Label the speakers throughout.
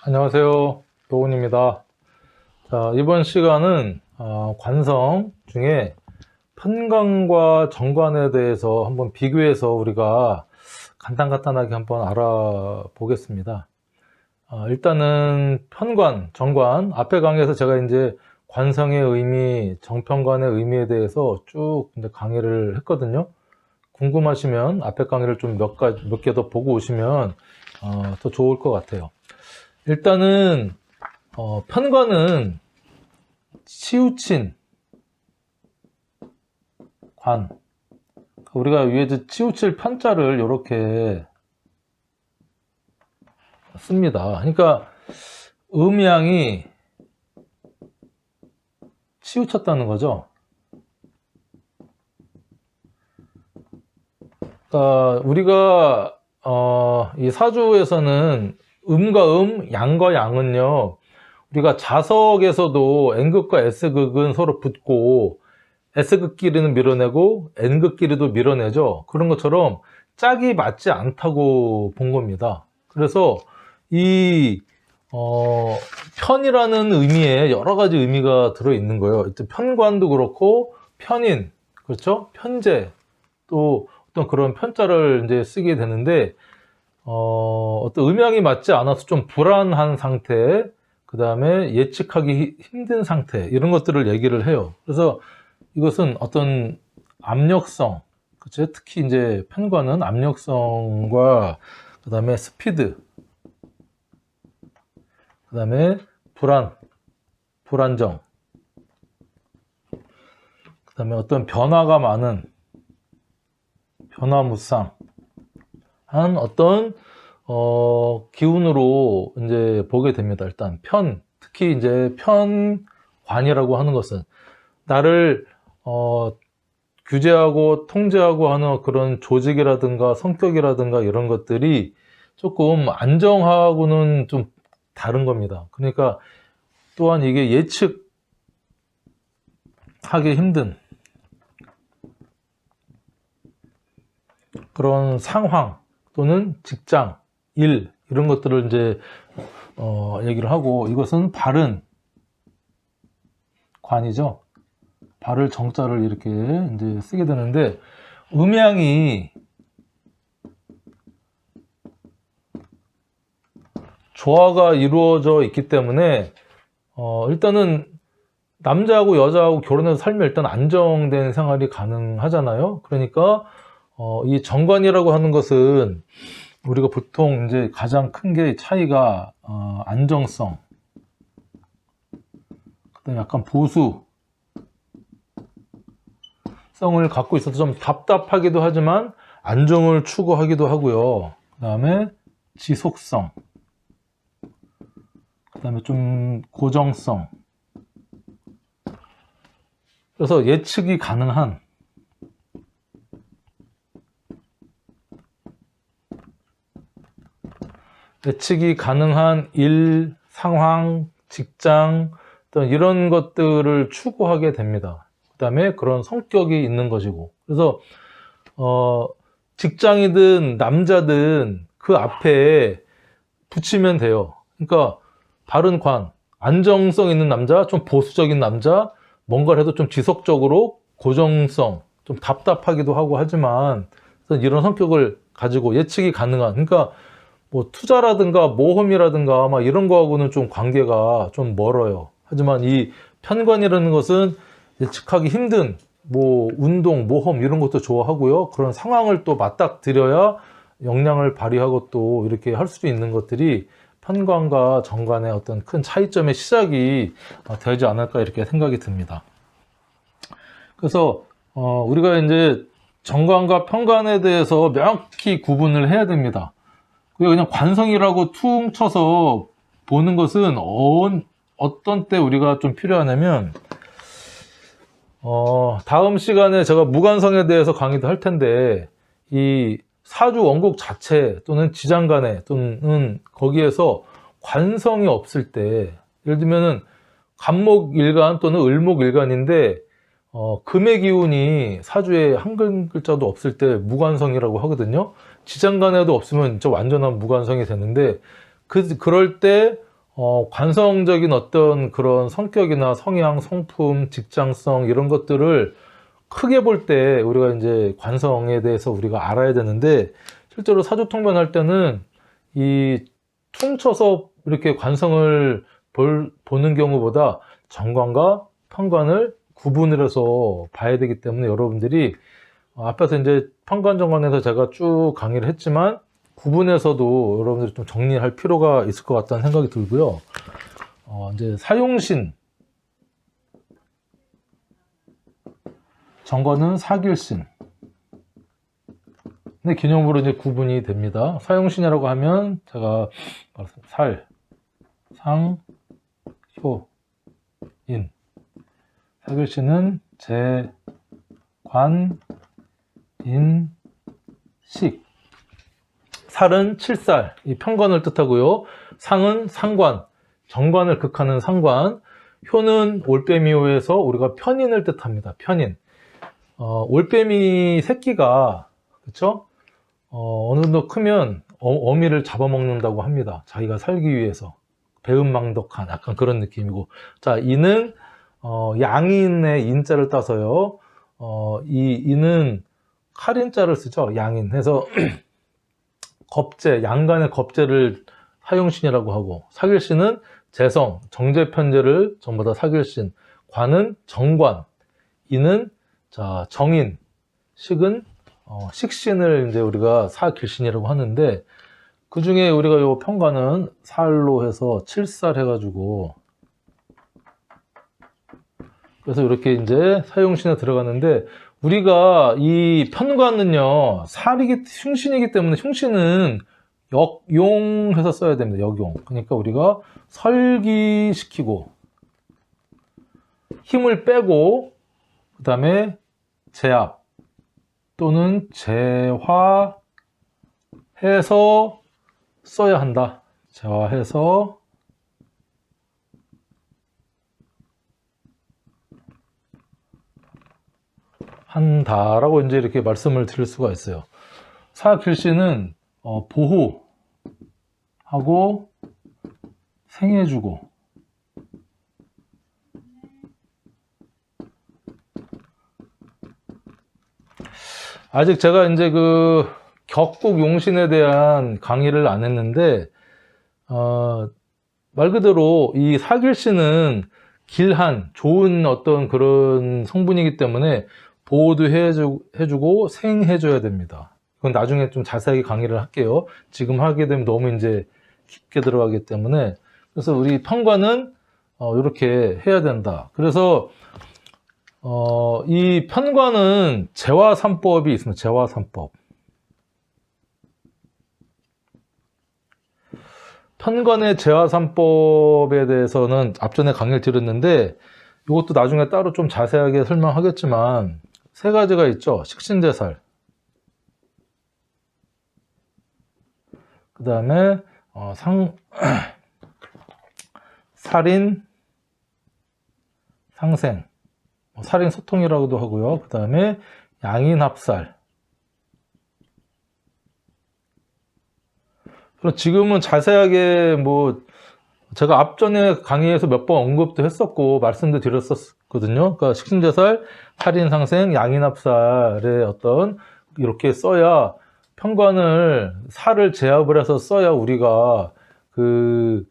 Speaker 1: 안녕하세요. 도훈입니다. 자, 이번 시간은 관성 중에 편관과 정관에 대해서 한번 비교해서 우리가 간단하게 한번 알아보겠습니다. 일단은 편관, 정관, 앞에 강의에서 제가 이제 관성의 의미, 정편관의 의미에 대해서 쭉 강의를 했거든요. 궁금하시면 앞에 강의를 좀 몇 개 더 보고 오시면 더 좋을 것 같아요. 일단은 편관은 치우친 관, 우리가 위에 치우칠 편자를 이렇게 씁니다. 그러니까 음양이 치우쳤다는 거죠. 그러니까 우리가 이 사주에서는 음과 양과 양은요, 우리가 자석에서도 N극과 S극은 서로 붙고 S극끼리는 밀어내고 N극끼리도 밀어내죠. 그런 것처럼 짝이 맞지 않다고 본 겁니다. 그래서 이 편이라는 의미에 여러 가지 의미가 들어있는 거예요. 편관도 그렇고 편인, 그렇죠? 편재, 또 어떤 그런 편자를 이제 쓰게 되는데 어떤 음양이 맞지 않아서 좀 불안한 상태, 그 다음에 예측하기 힘든 상태, 이런 것들을 얘기를 해요. 그래서 이것은 어떤 압력성, 그쵸? 특히 이제 편관은 압력성과 그 다음에 스피드, 그 다음에 불안정, 그 다음에 어떤 변화가 많은, 변화무쌍 한 어떤 기운으로 이제 보게 됩니다. 일단 특히 이제 편관이라고 하는 것은 나를 규제하고 통제하고 하는 그런 조직이라든가 성격이라든가 이런 것들이 조금 안정하고는 좀 다른 겁니다. 그러니까 또한 이게 예측하기 힘든 그런 상황 또는 직장, 일, 이런 것들을 이제 얘기를 하고, 이것은 바른 관이죠. 발을 정자를 이렇게 이제 쓰게 되는데, 음양이 조화가 이루어져 있기 때문에 일단은 남자하고 여자하고 결혼해서 살면 일단 안정된 생활이 가능하잖아요. 그러니까 이 정관이라고 하는 것은 우리가 보통 이제 가장 큰 게 차이가 안정성, 그다음에 약간 보수성을 갖고 있어서 좀 답답하기도 하지만 안정을 추구하기도 하고요. 그다음에 지속성, 그다음에 좀 고정성. 그래서 예측이 가능한 일, 상황, 직장, 어떤 이런 것들을 추구하게 됩니다. 그 다음에 그런 성격이 있는 것이고. 그래서, 직장이든 남자든 그 앞에 붙이면 돼요. 그러니까, 바른 관, 안정성 있는 남자, 좀 보수적인 남자, 뭔가를 해도 좀 지속적으로 고정성, 좀 답답하기도 하고 하지만, 이런 성격을 가지고 예측이 가능한, 그러니까, 뭐 투자라든가 모험이라든가 막 이런 거하고는 좀 관계가 좀 멀어요. 하지만 이 편관이라는 것은 예측하기 힘든 뭐 운동, 모험 이런 것도 좋아하고요. 그런 상황을 또 맞닥뜨려야 역량을 발휘하고 또 이렇게 할 수 있는 것들이 편관과 정관의 어떤 큰 차이점의 시작이 되지 않을까 이렇게 생각이 듭니다. 그래서 우리가 이제 정관과 편관에 대해서 명확히 구분을 해야 됩니다. 그냥 관성이라고 퉁 쳐서 보는 것은 어떤 때 우리가 좀 필요하냐면 다음 시간에 제가 무관성에 대해서 강의도 할 텐데 이 사주 원국 자체 또는 지장간에 또는 거기에서 관성이 없을 때, 예를 들면은 간목일간 또는 을목일간인데 금의 기운이 사주에 한 글자도 없을 때 무관성이라고 하거든요. 지장간에도 없으면 진짜 완전한 무관성이 되는데 그럴 때 관성적인 어떤 그런 성격이나 성향, 성품, 직장성 이런 것들을 크게 볼 때 우리가 이제 관성에 대해서 우리가 알아야 되는데, 실제로 사주통변할 때는 이 퉁쳐서 이렇게 관성을 보는 경우보다 정관과 편관을 구분을 해서 봐야 되기 때문에, 여러분들이 앞에서 이제 편관 정관에서 제가 쭉 강의를 했지만 구분해서도 여러분들이 좀 정리할 필요가 있을 것 같다는 생각이 들고요. 이제 사용신, 정관은 사길신. 근데 개념으로 이제 구분이 됩니다. 사용신이라고 하면 제가 살, 상, 효, 인. 사길신은 재, 관, 인, 식. 살은 칠살, 이 편관을 뜻하고요. 상은 상관, 정관을 극하는 상관. 효는 올빼미호에서 우리가 편인을 뜻합니다. 편인. 올빼미 새끼가, 그쵸? 어느 정도 크면 어미를 잡아먹는다고 합니다. 자기가 살기 위해서. 배은망덕한 약간 그런 느낌이고. 자, 이는 양인의 인자를 따서요. 이 이는 칼인자를 쓰죠. 양인. 해서 겁재, 양간의 겁재를 사용신이라고 하고, 사길신은 재성, 정제편제를 전부 다 사길신. 관은 정관, 인은 자 정인, 식은 식신을 이제 우리가 사길신이라고 하는데, 그 중에 우리가 요 편관은 살로 해서 칠살 해가지고, 그래서 이렇게 이제 사용신에 들어가는데, 우리가 이 편관은요, 흉신이기 때문에 흉신은 역용해서 써야 됩니다. 역용. 그러니까 우리가 설기시키고, 힘을 빼고, 그 다음에 제압 또는 재화해서 써야 한다. 재화해서 한다라고 이제 이렇게 말씀을 드릴 수가 있어요. 사길신은 보호하고 생해주고, 아직 제가 이제 그 격국 용신에 대한 강의를 안 했는데, 말 그대로 이 사길신은 길한 좋은 어떤 그런 성분이기 때문에 보호도 해주고 생해줘야 됩니다. 그건 나중에 좀 자세하게 강의를 할게요. 지금 하게 되면 너무 이제 깊게 들어가기 때문에. 그래서 우리 편관은 이렇게 해야 된다. 그래서 이 편관은 재화삼법이 있습니다. 재화삼법. 편관의 재화삼법에 대해서는 앞전에 강의를 드렸는데, 이것도 나중에 따로 좀 자세하게 설명하겠지만, 세 가지가 있죠. 식신재살, 그 다음에 살인, 상생, 살인 소통이라고도 하고요. 그 다음에 양인합살. 그럼 지금은 자세하게 뭐 제가 앞전에 강의에서 몇 번 언급도 했었고 말씀도 드렸었거든요. 그러니까 식신재살, 살인, 상생, 양인합살의 어떤 이렇게 써야, 편관을 살을 제압을 해서 써야 우리가 그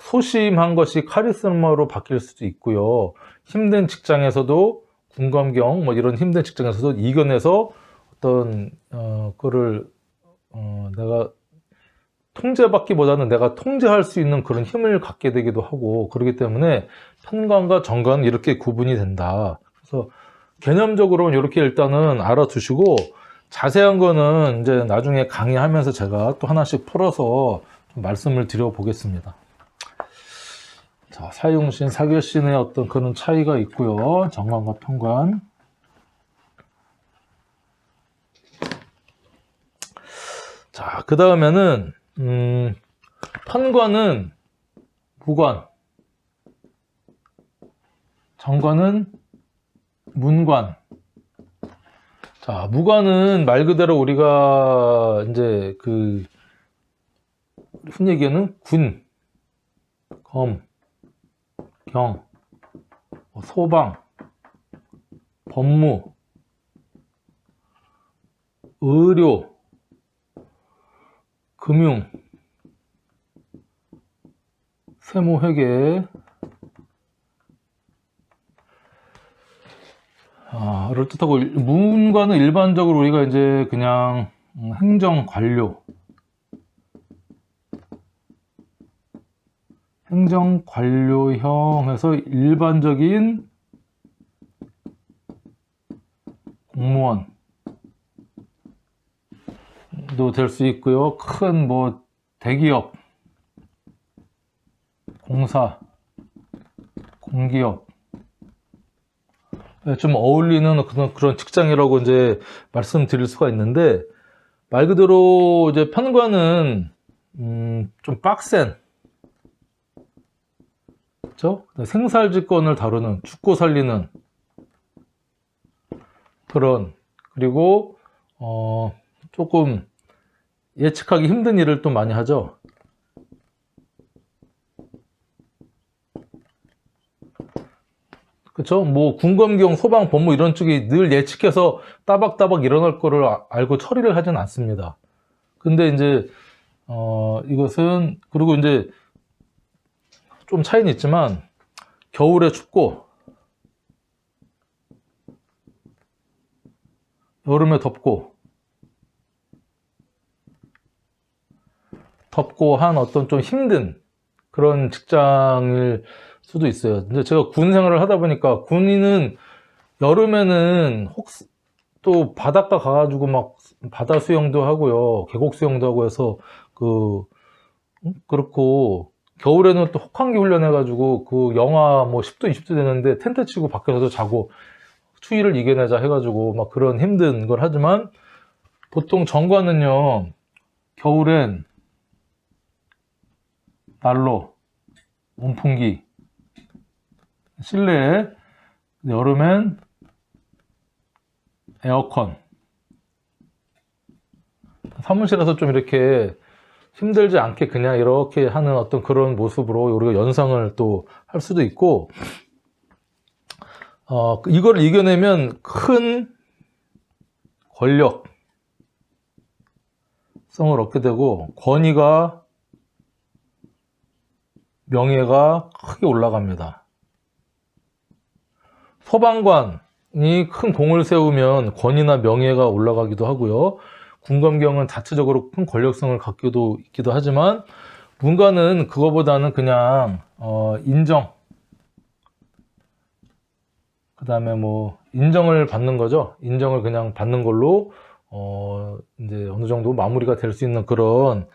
Speaker 1: 소심한 것이 카리스마로 바뀔 수도 있고요. 힘든 직장에서도 군검경 뭐 이런 힘든 직장에서도 이겨내서 어떤 그거를 내가 통제받기보다는 내가 통제할 수 있는 그런 힘을 갖게 되기도 하고, 그렇기 때문에 편관과 정관은 이렇게 구분이 된다. 그래서 개념적으로는 이렇게 일단은 알아두시고, 자세한 거는 이제 나중에 강의하면서 제가 또 하나씩 풀어서 좀 말씀을 드려 보겠습니다. 자, 사용신, 사길신의 어떤 그런 차이가 있고요. 정관과 편관. 자, 그 다음에는 편관은 무관, 정관은 문관. 자, 무관은 말 그대로 우리가 이제 그 흔히 얘기하는 군, 검, 경, 소방, 법무, 의료, 금융, 세무회계, 그럴듯하고, 문과는 일반적으로 우리가 이제 그냥 행정관료형에서 일반적인 공무원도 될 수 있고요. 큰 뭐 대기업, 공사, 공기업 좀 어울리는 그런 직장이라고 이제 말씀드릴 수가 있는데, 말 그대로 이제 편관은 좀 빡센, 그렇죠? 생살직권을 다루는, 죽고 살리는 그런, 그리고 조금 예측하기 힘든 일을 또 많이 하죠. 그렇죠? 뭐 군검경, 소방, 법무 이런 쪽이 늘 예측해서 따박따박 일어날 거를 알고 처리를 하진 않습니다. 근데 이제 이것은, 그리고 이제 좀 차이는 있지만, 겨울에 춥고 여름에 덥고 한 어떤 좀 힘든 그런 직장일 수도 있어요. 근데 제가 군 생활을 하다 보니까, 군인은 여름에는 또 바닷가 가가지고 막 바다 수영도 하고요, 계곡 수영도 하고 해서 그렇고, 겨울에는 또 혹한기 훈련해가지고 그 영하 뭐 10도 20도 되는데 텐트 치고 밖에서도 자고 추위를 이겨내자 해가지고 막 그런 힘든 걸 하지만, 보통 정관은요, 겨울엔 난로, 온풍기, 실내에, 여름엔 에어컨, 사무실에서 좀 이렇게 힘들지 않게 그냥 이렇게 하는 어떤 그런 모습으로 우리가 연상을 또 할 수도 있고, 이걸 이겨내면 큰 권력성을 얻게 되고, 권위가, 명예가 크게 올라갑니다. 소방관이 큰 공을 세우면 권위나 명예가 올라가기도 하고요. 군검경은 자체적으로 큰 권력성을 갖기도 있기도 하지만, 문과는 그거보다는 그냥 인정, 그 다음에 뭐 인정을 받는 거죠. 인정을 그냥 받는 걸로 이제 어느 정도 마무리가 될 수 있는 그런,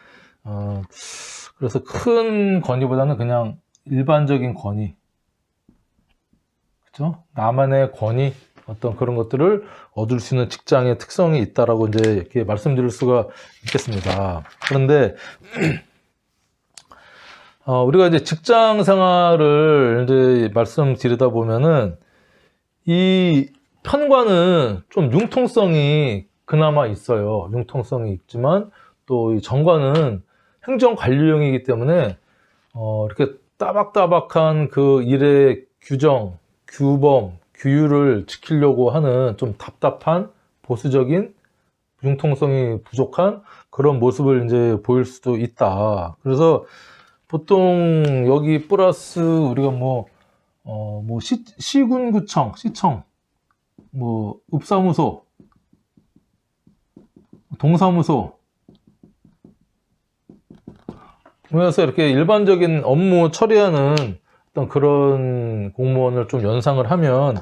Speaker 1: 그래서 큰 권위보다는 그냥 일반적인 권위, 그렇죠? 나만의 권위, 어떤 그런 것들을 얻을 수 있는 직장의 특성이 있다라고 이제 이렇게 말씀드릴 수가 있겠습니다. 그런데 우리가 이제 직장 생활을 이제 말씀드리다 보면은, 이 편관은 좀 융통성이 그나마 있어요. 융통성이 있지만, 또 이 정관은 행정관료형이기 때문에 이렇게 따박따박한 그 일의 규정, 규범, 규율을 지키려고 하는 좀 답답한, 보수적인, 융통성이 부족한 그런 모습을 이제 보일 수도 있다. 그래서 보통 여기 플러스 우리가 시군구청, 시청, 뭐 읍사무소, 동사무소, 그래서 이렇게 일반적인 업무 처리하는 어떤 그런 공무원을 좀 연상을 하면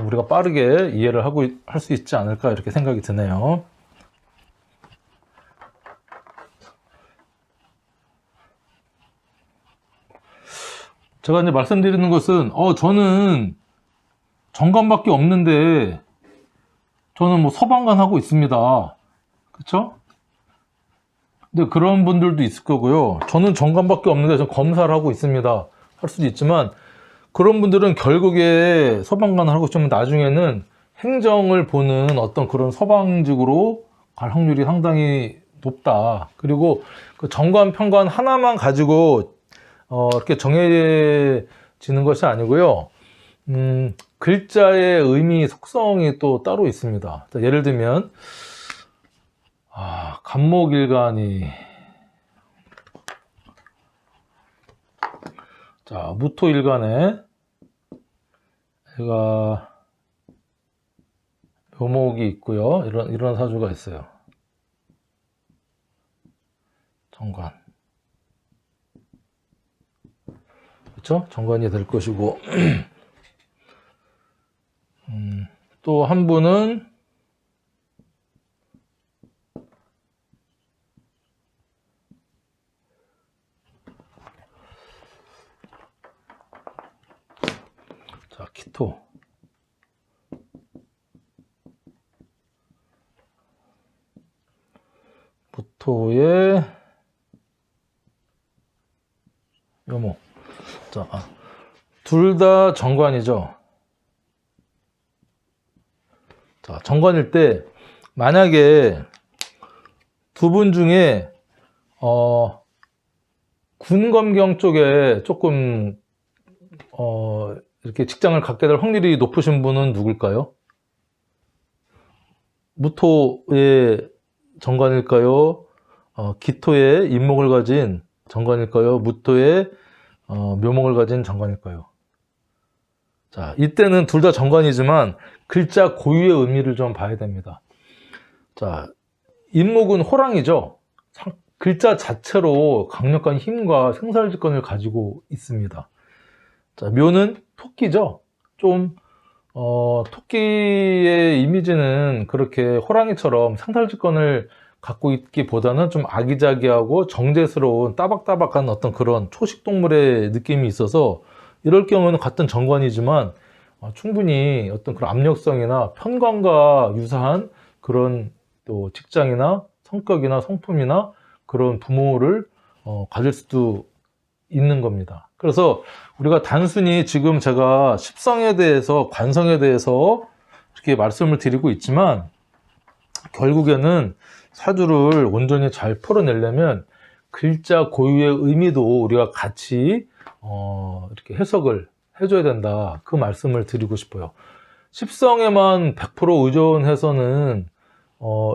Speaker 1: 우리가 빠르게 이해를 할 수 있지 않을까, 이렇게 생각이 드네요. 제가 이제 말씀드리는 것은, 저는 정관밖에 없는데 저는 뭐 서방관 하고 있습니다. 그쵸? 근데 그런 분들도 있을 거고요. 저는 정관밖에 없는데 저 검사를 하고 있습니다, 할 수도 있지만, 그런 분들은 결국에 서방관을 하고 있으면 나중에는 행정을 보는 어떤 그런 서방직으로 갈 확률이 상당히 높다. 그리고 그 정관, 편관 하나만 가지고 이렇게 정해지는 것이 아니고요. 글자의 의미, 속성이 또 따로 있습니다. 자, 예를 들면, 간목일간이. 자, 무토일간에, 얘가, 묘목이 있고요. 이런 사주가 있어요. 정관. 그렇죠? 정관이 될 것이고. 또 한 분은 자, 기토. 무토의 묘목. 자, 둘 다 정관이죠. 자, 정관일 때 만약에 두 분 중에 군검경 쪽에 조금 이렇게 직장을 갖게 될 확률이 높으신 분은 누굴까요? 무토의 정관일까요? 기토의 인목을 가진 정관일까요? 무토의 묘목을 가진 정관일까요? 자, 이때는 둘 다 정관이지만 글자 고유의 의미를 좀 봐야 됩니다. 자, 인목은 호랑이죠. 글자 자체로 강력한 힘과 생살직권을 가지고 있습니다. 자, 묘는 토끼죠. 좀 토끼의 이미지는 그렇게 호랑이처럼 생살직권을 갖고 있기보다는 좀 아기자기하고 정제스러운 따박따박한 어떤 그런 초식동물의 느낌이 있어서 이럴 경우는 같은 정관이지만 충분히 어떤 그런 압력성이나 편관과 유사한 그런 또 직장이나 성격이나 성품이나 그런 부모를 가질 수도 있는 겁니다. 그래서 우리가 단순히 지금 제가 십성에 대해서 관성에 대해서 이렇게 말씀을 드리고 있지만 결국에는 사주를 온전히 잘 풀어내려면 글자 고유의 의미도 우리가 같이 이렇게 해석을 해줘야 된다. 그 말씀을 드리고 싶어요. 십성에만 100% 의존해서는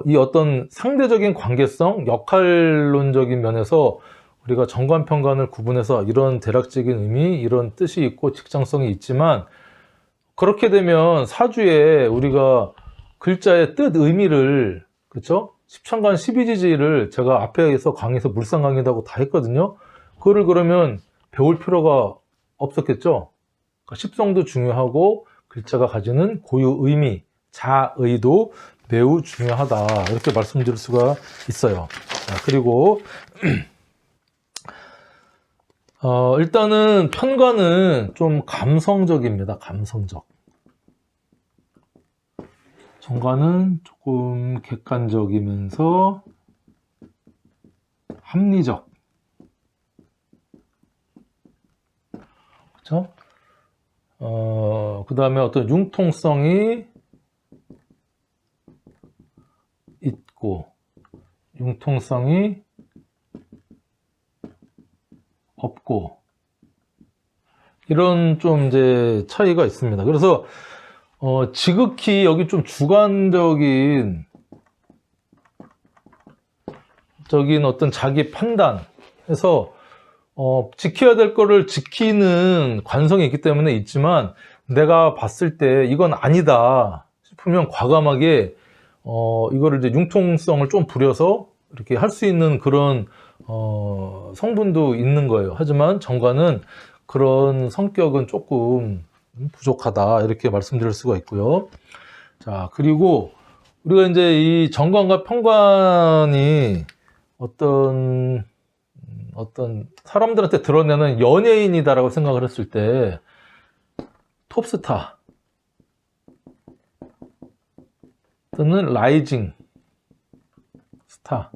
Speaker 1: 이 어떤 상대적인 관계성, 역할론적인 면에서 우리가 정관, 편관을 구분해서 이런 대략적인 의미, 이런 뜻이 있고 직장성이 있지만 그렇게 되면 사주에 우리가 글자의 뜻, 의미를 그렇죠? 십천간 십이지지를 제가 앞에서 강의에서 물상 강의라고 다 했거든요. 그거를 그러면 배울 필요가 없었겠죠? 그러니까 십성도 중요하고 글자가 가지는 고유 의미, 자의도 매우 중요하다. 이렇게 말씀드릴 수가 있어요. 자, 그리고 일단은 편관은 좀 감성적입니다. 감성적. 정관은 조금 객관적이면서 합리적. 그렇죠? 그 다음에 어떤 융통성이 있고, 융통성이 없고, 이런 좀 이제 차이가 있습니다. 그래서 지극히 여기 좀 주관적인 어떤 자기 판단해서 지켜야 될 거를 지키는 관성이 있기 때문에 있지만 내가 봤을 때 이건 아니다 싶으면 과감하게 이거를 이제 융통성을 좀 부려서 이렇게 할 수 있는 그런 성분도 있는 거예요. 하지만 정관은 그런 성격은 조금 부족하다 이렇게 말씀드릴 수가 있고요. 자, 그리고 우리가 이제 이 정관과 편관이 어떤 사람들한테 드러내는 연예인이다라고 생각을 했을 때 톱스타 또는 라이징 스타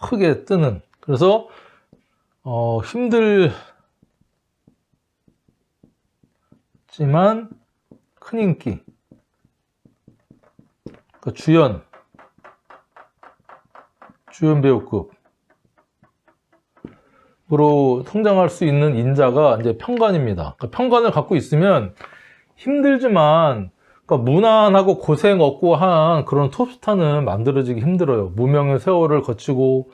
Speaker 1: 크게 뜨는, 그래서 힘들지만 큰 인기, 그러니까 주연 배우급 성장할 수 있는 인자가 이제 편관입니다. 그러니까 편관을 갖고 있으면 힘들지만, 그러니까 무난하고 고생 없고 한 그런 톱스타는 만들어지기 힘들어요. 무명의 세월을 거치고,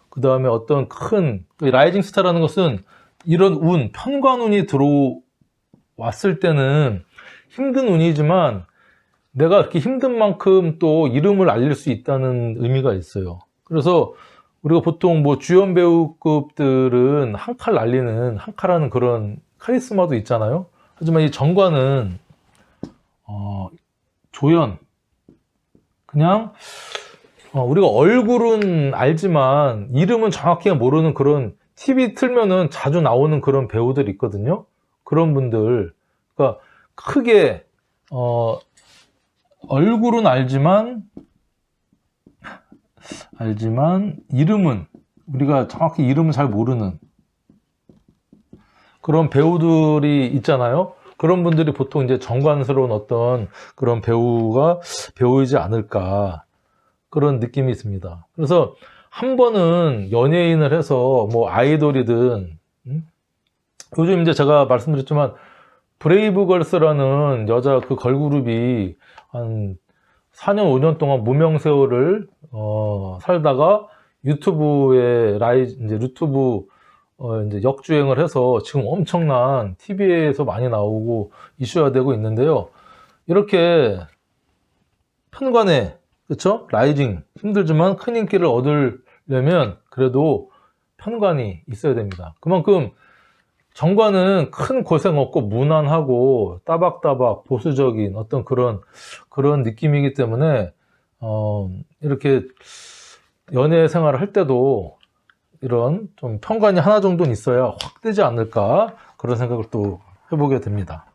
Speaker 1: 그 다음에 어떤 큰, 라이징 스타라는 것은 이런 운, 편관운이 들어왔을 때는 힘든 운이지만 내가 이렇게 힘든 만큼 또 이름을 알릴 수 있다는 의미가 있어요. 그래서 우리가 보통 뭐 주연 배우급들은 한 칼 날리는, 한 칼하는 그런 카리스마도 있잖아요. 하지만 이 정관은, 조연. 그냥, 우리가 얼굴은 알지만 이름은 정확히 모르는 그런 TV 틀면은 자주 나오는 그런 배우들 있거든요. 그런 분들. 그러니까 크게, 얼굴은 알지만 이름은 우리가 정확히 이름을 잘 모르는 그런 배우들이 있잖아요. 그런 분들이 보통 이제 정관스러운 어떤 그런 배우이지 않을까 그런 느낌이 있습니다. 그래서 한 번은 연예인을 해서 뭐 아이돌이든 요즘 이제 제가 말씀드렸지만 브레이브걸스라는 여자 그 걸그룹이 한 4년, 5년 동안 무명세월을 살다가 유튜브에 이제 유튜브 이제 역주행을 해서 지금 엄청난 TV에서 많이 나오고 이슈화 되고 있는데요. 이렇게 편관에, 그쵸? 라이징 힘들지만 큰 인기를 얻으려면 그래도 편관이 있어야 됩니다. 그만큼 정관은 큰 고생 없고 무난하고 따박따박 보수적인 어떤 그런 느낌이기 때문에 이렇게 연애 생활을 할 때도 이런 좀 편관이 하나 정도는 있어야 확 되지 않을까 그런 생각을 또 해보게 됩니다.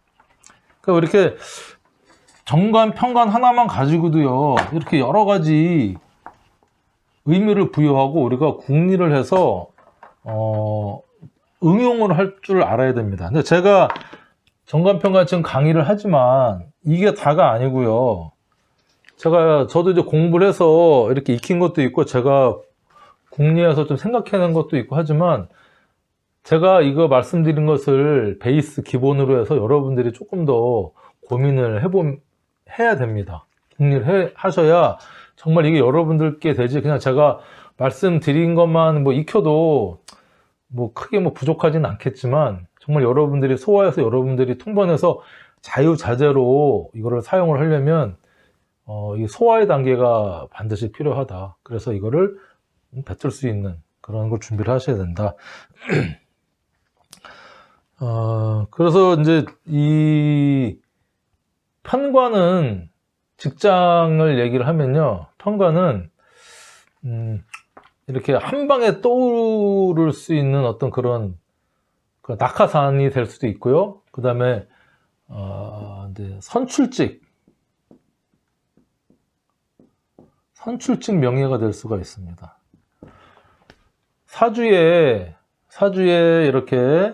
Speaker 1: 그러니까 이렇게 정관, 편관 하나만 가지고도요 이렇게 여러 가지 의미를 부여하고 우리가 궁리를 해서 응용을 할 줄 알아야 됩니다. 근데 제가 정관편관 지금 강의를 하지만 이게 다가 아니고요. 저도 이제 공부를 해서 이렇게 익힌 것도 있고 제가 궁리해서 좀 생각해낸 것도 있고 하지만 제가 이거 말씀드린 것을 베이스 기본으로 해서 여러분들이 조금 더 고민을 해야 됩니다. 궁리를 하셔야 정말 이게 여러분들께 되지 그냥 제가 말씀드린 것만 뭐 익혀도 뭐 크게 뭐 부족하지는 않겠지만 정말 여러분들이 소화해서 여러분들이 통번해서 자유자재로 이거를 사용을 하려면 이 소화의 단계가 반드시 필요하다. 그래서 이거를 뱉을 수 있는 그런 걸 준비를 하셔야 된다. 그래서 이제 이 편관은 직장을 얘기를 하면요. 편관은 이렇게 한 방에 떠오를 수 있는 어떤 그런 낙하산이 될 수도 있고요. 그 다음에 이제 선출직 명예가 될 수가 있습니다. 사주에 이렇게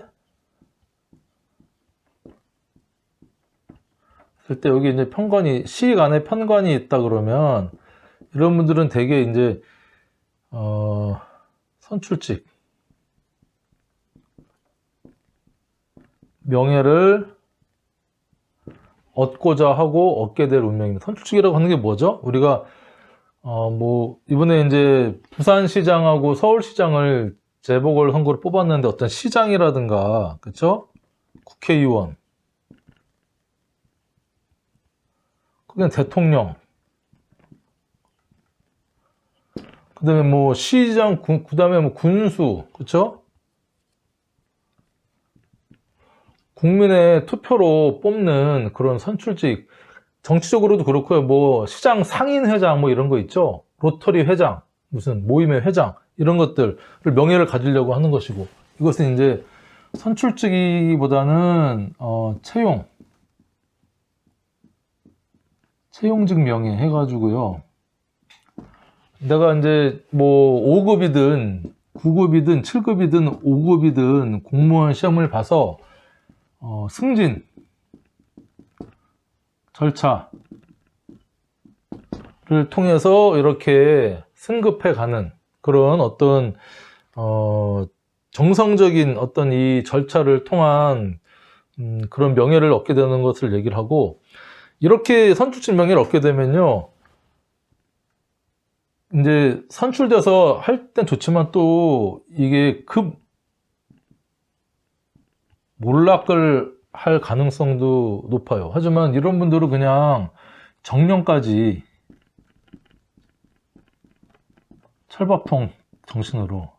Speaker 1: 쓸 때 여기 이제 편관이 식 안에 편관이 있다 그러면 이런 분들은 되게 이제 선출직 명예를 얻고자 하고 얻게 될 운명입니다. 선출직이라고 하는 게 뭐죠? 우리가 뭐 이번에 이제 부산시장하고 서울시장을 재보궐선거를 뽑았는데 어떤 시장이라든가 그쵸? 국회의원 그냥 대통령 그 다음에 뭐 시장 그 다음에 뭐 군수 그쵸? 국민의 투표로 뽑는 그런 선출직 정치적으로도 그렇고요. 뭐 시장 상인회장 뭐 이런 거 있죠. 로터리 회장 무슨 모임의 회장 이런 것들을 명예를 가지려고 하는 것이고 이것은 이제 선출직이보다는 채용직 명예 해가지고요. 내가 이제 뭐 5급이든 9급이든 7급이든 5급이든 공무원 시험을 봐서 승진 절차를 통해서 이렇게 승급해 가는 그런 어떤 정상적인 어떤 이 절차를 통한 그런 명예를 얻게 되는 것을 얘기를 하고, 이렇게 선출직 명예를 얻게 되면요, 이제 선출돼서 할 땐 좋지만 또 이게 급 몰락을 할 가능성도 높아요. 하지만 이런 분들은 그냥 정년까지 철밥통 정신으로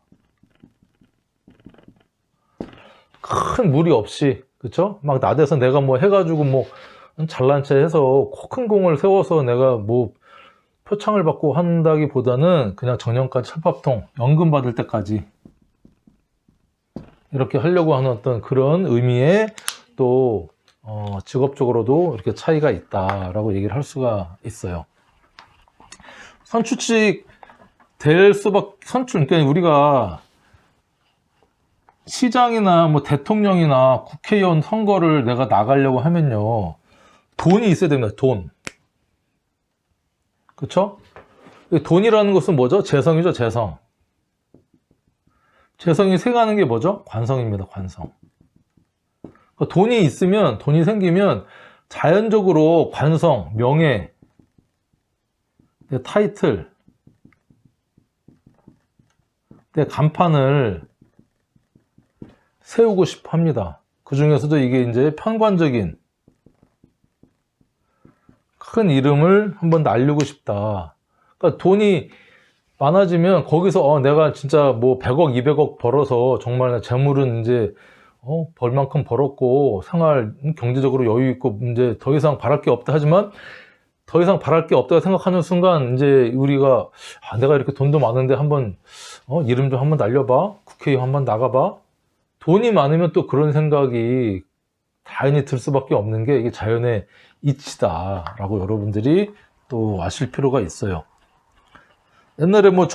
Speaker 1: 큰 무리 없이, 그쵸? 막 나대서 내가 뭐 해가지고 뭐 잘난 체 해서 큰 공을 세워서 내가 뭐 표창을 받고 한다기보다는 그냥 정년까지 철밥통, 연금 받을 때까지 이렇게 하려고 하는 어떤 그런 의미의 또 직업적으로도 이렇게 차이가 있다라고 얘기를 할 수가 있어요. 선출직 될 수밖에, 그러니까 우리가 시장이나 뭐 대통령이나 국회의원 선거를 내가 나가려고 하면요, 돈이 있어야 됩니다. 돈. 그쵸? 돈이라는 것은 뭐죠? 재성이죠, 재성. 재성이 생하는 게 뭐죠? 관성입니다, 관성. 그러니까 돈이 있으면, 돈이 생기면 자연적으로 관성, 명예, 내 타이틀, 내 간판을 세우고 싶어 합니다. 그 중에서도 이게 이제 편관적인 큰 이름을 한번 날리고 싶다. 그러니까 돈이 많아지면 거기서 내가 진짜 뭐 100억, 200억 벌어서 정말 재물은 이제 벌 만큼 벌었고 생활 경제적으로 여유 있고 이제 더 이상 바랄 게 없다. 하지만 더 이상 바랄 게 없다고 생각하는 순간 이제 우리가 내가 이렇게 돈도 많은데 한번 이름 좀 한번 날려봐, 국회의원 한번 나가봐. 돈이 많으면 또 그런 생각이 당연히 들 수밖에 없는 게 이게 자연의 이치다라고 여러분들이 또 아실 필요가 있어요. 옛날에 뭐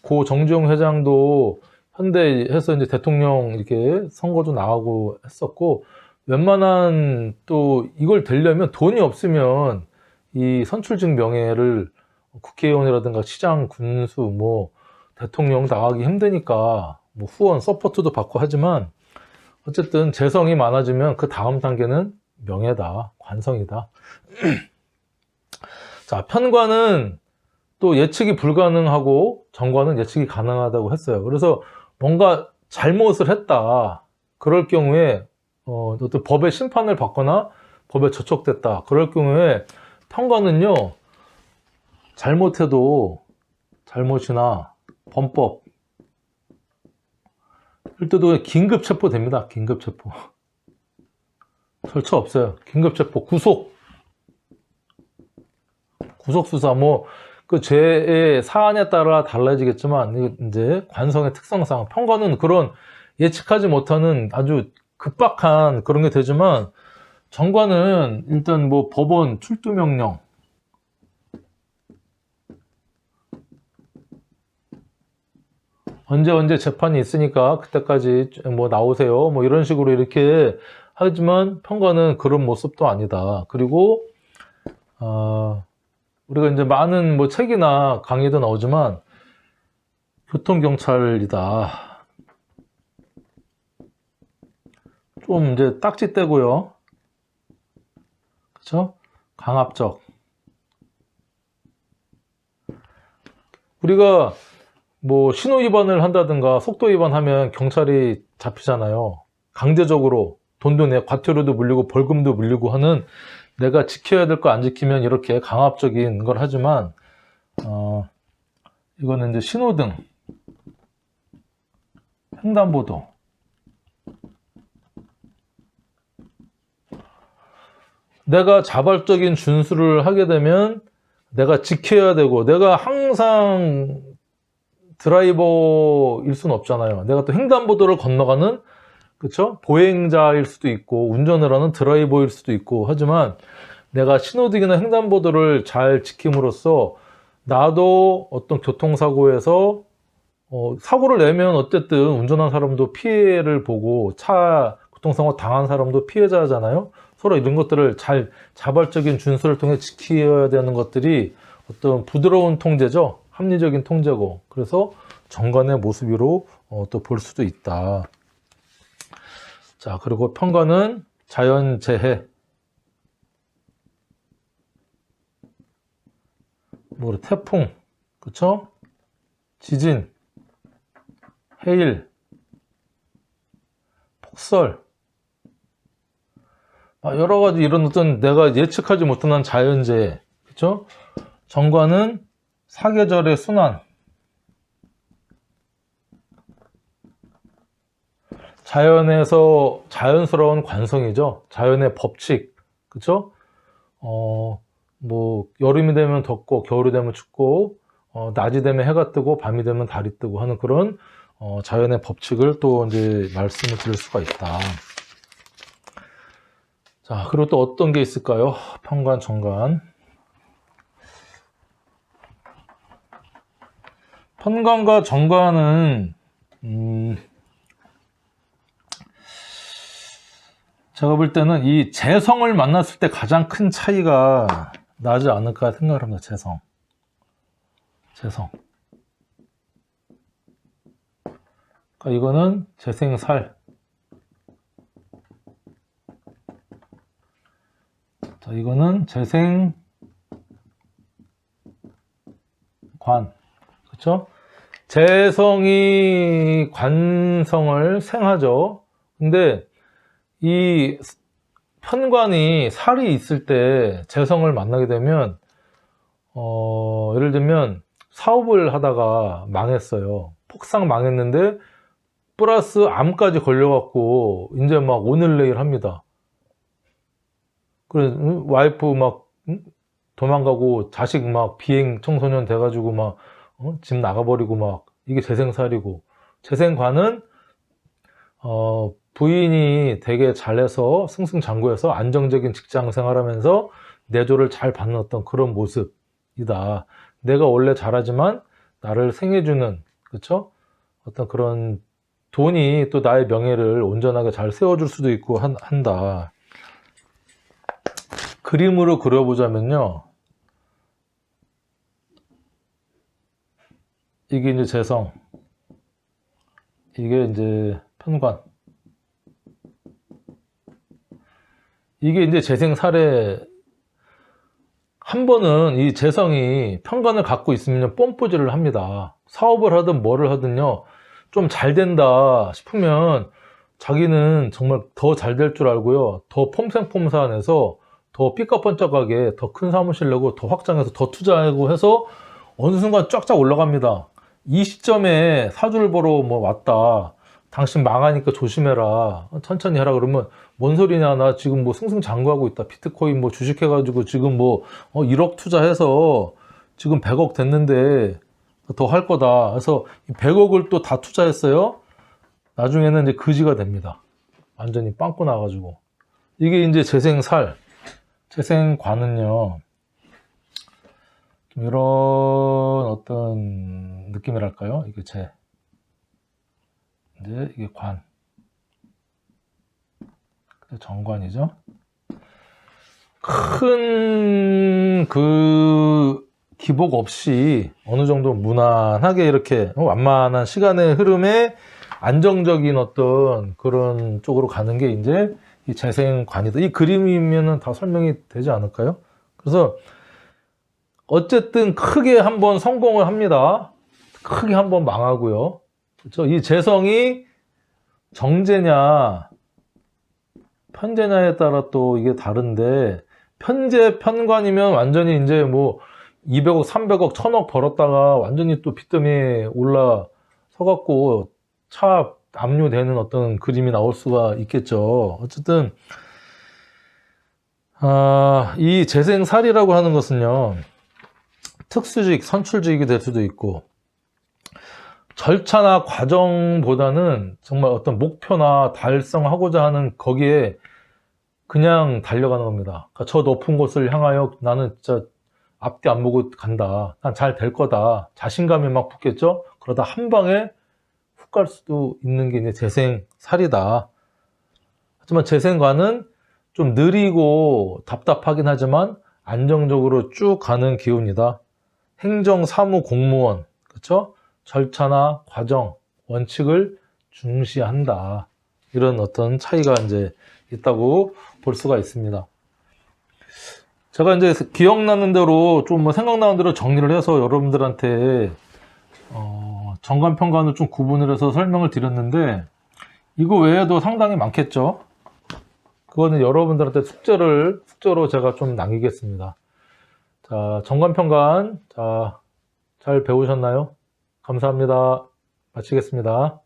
Speaker 1: 고 정주영 회장도 현대에서 이제 대통령 이렇게 선거도 나가고 했었고, 웬만한 또 이걸 되려면 돈이 없으면 이 선출직 명예를 국회의원이라든가 시장, 군수, 뭐 대통령 나가기 힘드니까 뭐 후원, 서포트도 받고 하지만 어쨌든 재성이 많아지면 그 다음 단계는 명예다, 관성이다. 자, 편관은 또 예측이 불가능하고 정관은 예측이 가능하다고 했어요. 그래서 뭔가 잘못을 했다. 그럴 경우에 어떤 법의 심판을 받거나 법에 저촉됐다. 그럴 경우에 편관은요, 잘못해도 잘못이나 범법, 이럴 때도 긴급 체포됩니다. 긴급 체포. 절차 없어요. 긴급 체포, 구속 수사, 뭐 그 죄의 사안에 따라 달라지겠지만 이제 관성의 특성상 편관은 그런 예측하지 못하는 아주 급박한 그런 게 되지만, 정관은 일단 뭐 법원 출두 명령, 언제 재판이 있으니까 그때까지 뭐 나오세요, 뭐 이런 식으로 이렇게 하지만 편관은 그런 모습도 아니다. 그리고 우리가 이제 많은 뭐 책이나 강의도 나오지만 교통경찰이다. 좀 이제 딱지 떼고요. 그쵸? 강압적. 우리가 뭐 신호 위반을 한다든가 속도 위반하면 경찰이 잡히잖아요. 강제적으로 돈도 내, 과태료도 물리고 벌금도 물리고 하는, 내가 지켜야 될 거 안 지키면 이렇게 강압적인 걸 하지만 이거는 이제 신호등, 횡단보도, 내가 자발적인 준수를 하게 되면 내가 지켜야 되고, 내가 항상 드라이버일 수는 없잖아요. 내가 또 횡단보도를 건너가는, 그쵸? 보행자일 수도 있고 운전을 하는 드라이버일 수도 있고, 하지만 내가 신호등이나 횡단보도를 잘 지킴으로써 나도 어떤 교통사고에서 사고를 내면 어쨌든 운전한 사람도 피해를 보고 교통사고 당한 사람도 피해자잖아요. 서로 이런 것들을 잘 자발적인 준수를 통해 지켜야 되는 것들이 어떤 부드러운 통제죠. 합리적인 통제고, 그래서 정관의 모습으로 또 볼 수도 있다. 자, 그리고 편관은 자연재해, 뭐 태풍, 그쵸? 지진, 해일, 폭설, 여러 가지 이런 어떤 내가 예측하지 못한 자연재해, 그쵸? 정관은 사계절의 순환, 자연에서 자연스러운 관성이죠. 자연의 법칙, 그쵸? 뭐 여름이 되면 덥고 겨울이 되면 춥고 낮이 되면 해가 뜨고 밤이 되면 달이 뜨고 하는 그런 자연의 법칙을 또 이제 말씀을 드릴 수가 있다. 자, 그리고 또 어떤 게 있을까요? 편관, 정관. 편관과 정관은 제가 볼 때는 이 재성을 만났을 때 가장 큰 차이가 나지 않을까 생각을 합니다. 재성. 그러니까 이거는 재생살. 자, 이거는 재생관. 그렇죠? 재성이 관성을 생하죠. 근데 이 편관이 살이 있을 때 재성을 만나게 되면 예를 들면 사업을 하다가 망했어요. 폭삭 망했는데 플러스 암까지 걸려갖고 이제 막 오늘 내일 합니다. 그래 와이프 막 도망가고 자식 막 비행 청소년 돼가지고 막 집 나가버리고 막 이게 재생살이고, 재생관은 부인이 되게 잘해서 승승장구해서 안정적인 직장 생활하면서 내조를 잘 받는 어떤 그런 모습이다. 내가 원래 잘하지만 나를 생해주는, 그쵸? 어떤 그런 돈이 또 나의 명예를 온전하게 잘 세워줄 수도 있고 한다. 그림으로 그려보자면요, 이게 이제 재성, 이게 이제 편관, 이게 이제 재생살에 한 번은 이 재성이 편관을 갖고 있으면 뽐뿌질을 합니다. 사업을 하든 뭐를 하든요, 좀 잘 된다 싶으면 자기는 정말 더 잘 될 줄 알고요, 더 폼생폼사해서 더 삐까뻔쩍하게 더 큰 사무실 내고 더 확장해서 더 투자하고 해서 어느 순간 쫙쫙 올라갑니다. 이 시점에 사주를 보러 뭐 왔다, 당신 망하니까 조심해라, 천천히 해라, 그러면 뭔 소리냐, 나 지금 뭐 승승장구하고 있다, 비트코인 뭐 주식해가지고 지금 뭐 1억 투자해서 지금 100억 됐는데 더 할 거다. 그래서 100억을 또 다 투자했어요. 나중에는 이제 거지가 됩니다. 완전히 빵꾸 나가지고. 이게 이제 재생살, 재생관은요, 좀 이런 어떤 느낌이랄까요? 이게 이제 이게 관, 정관이죠. 큰 기복 없이 어느 정도 무난하게 이렇게 완만한 시간의 흐름에 안정적인 어떤 그런 쪽으로 가는 게 이제 이 재생관이다. 이 그림이면은 다 설명이 되지 않을까요? 그래서 어쨌든 크게 한번 성공을 합니다. 크게 한번 망하고요. 그렇죠? 이 재성이 정제냐 편제냐에 따라 또 이게 다른데, 편제 편관이면 완전히 이제 뭐 200억, 300억, 1000억 벌었다가 완전히 또 빚더미에 올라서갖고 차 압류되는 어떤 그림이 나올 수가 있겠죠. 어쨌든 이 재생살이라고 하는 것은요, 특수직, 선출직이 될 수도 있고, 절차나 과정보다는 정말 어떤 목표나 달성하고자 하는 거기에 그냥 달려가는 겁니다. 그러니까 저 높은 곳을 향하여 나는 진짜 앞뒤 안 보고 간다, 난 잘 될 거다, 자신감이 막 붙겠죠. 그러다 한 방에 훅 갈 수도 있는 게 이제 재생살이다. 하지만 재생관은 좀 느리고 답답하긴 하지만 안정적으로 쭉 가는 기운이다. 행정, 사무, 공무원, 그렇죠? 절차나 과정, 원칙을 중시한다. 이런 어떤 차이가 이제 있다고 볼 수가 있습니다. 제가 이제 기억나는 대로 좀 뭐 생각나는 대로 정리를 해서 여러분들한테 정관 평관을 좀 구분을 해서 설명을 드렸는데, 이거 외에도 상당히 많겠죠. 그거는 여러분들한테 숙제로 제가 좀 남기겠습니다. 자, 정관 평관, 자, 잘 배우셨나요? 감사합니다. 마치겠습니다.